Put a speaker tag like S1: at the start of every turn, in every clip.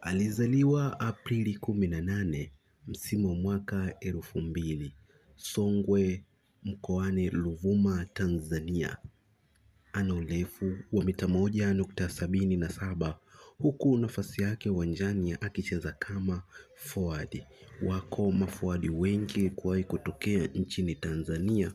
S1: Alizaliwa Aprili 18 msimu wa mwaka 2000 Songwe mkoani Ruvuma, Tanzania. Ana urefu wa mita 1.77 huku nafasi yake uwanjani akicheza kama forward. Wako maforward wengi kuwahi kutokea nchini Tanzania,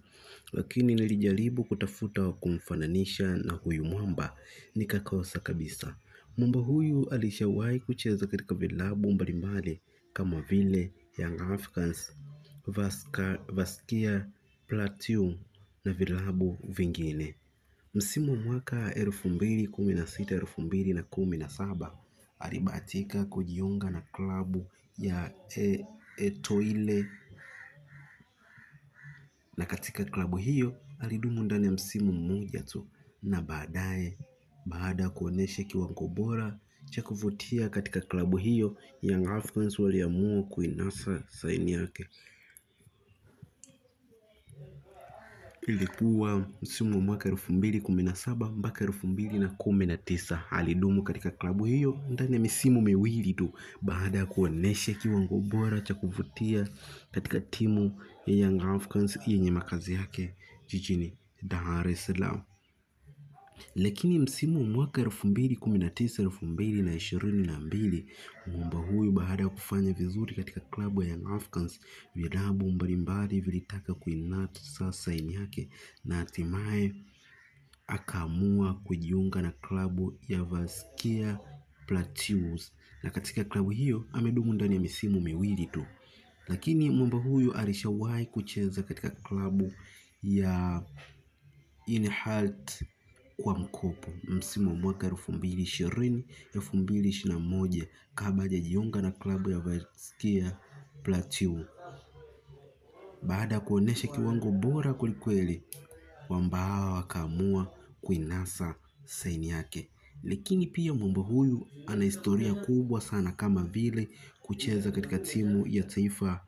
S1: lakini nilijaribu kutafuta kumfananisha na huyu mwamba nikakosa kabisa. Mwamba huyu alishawahi kucheza katika vilabu mbalimbali kama vile Young Africans, Vaskia Plateau na vilabu vingine. Msimu wa mwaka 2016-2017 alibahatika kujiunga na klabu ya Etoile, na katika klabu hiyo alidumu ndani ya msimu mmoja tu, na baada ya kuonesha kiwango bora cha kuvutia katika klabu hiyo, Young Africans waliamua kuinasa saini yake. Ilikuwa msimu wa mwaka 2017 mpaka 2019. Alidumu katika klabu hiyo ndani ya misimu miwili tu baada ya kuonesha kiwango bora cha kuvutia katika timu ya Young Africans yenye makazi yake jijini Dar es Salaam. Lakini msimu mwaka 2019-2022 mwamba huyu baada ya kufanya vizuri katika klabu ya Young Africans, vilabu mbalimbali vilitaka kuinasa saini yake na hatimaye akaamua kujiunga na klabu ya Vaskia Plateau, na katika klabu hiyo amedumu ndani ya misimu miwili tu. Lakini mwamba huyu alishawahi kucheza katika klabu ya Inhalt kwa mkopo msimu wa mwaka 2020-2021 kabla hajajiunga na klabu ya Vaskia Plateau. Baada ya kuonesha kiwango bora kwelikweli, mwamba hawa wakaamua kuinasa saini yake. Lakini pia mwamba huyu ana historia kubwa sana, kama vile kucheza katika timu ya taifa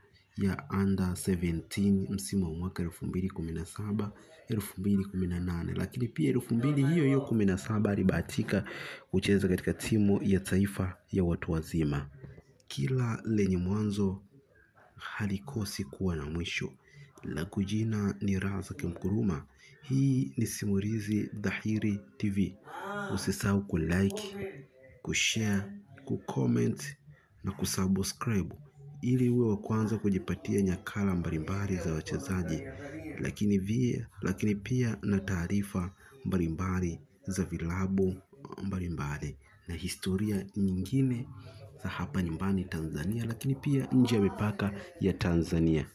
S1: ya under 17 msimu wa mwaka 2017-2018, lakini pia 2017 alibahatika kucheza katika timu ya taifa ya watu wazima. Kila lenye mwanzo halikosi kuwa na mwisho. Langu jina ni Razak Mkuruma. Hii ni Simulizi Dhahiri TV. Usisahau kulike, kushare, kucomment na kusubscribe ili uwe wa kwanza kujipatia nyakala mbalimbali za wachezaji, lakini pia na taarifa mbalimbali za vilabu mbalimbali na historia nyingine za hapa nyumbani Tanzania, lakini pia nje ya mipaka ya Tanzania.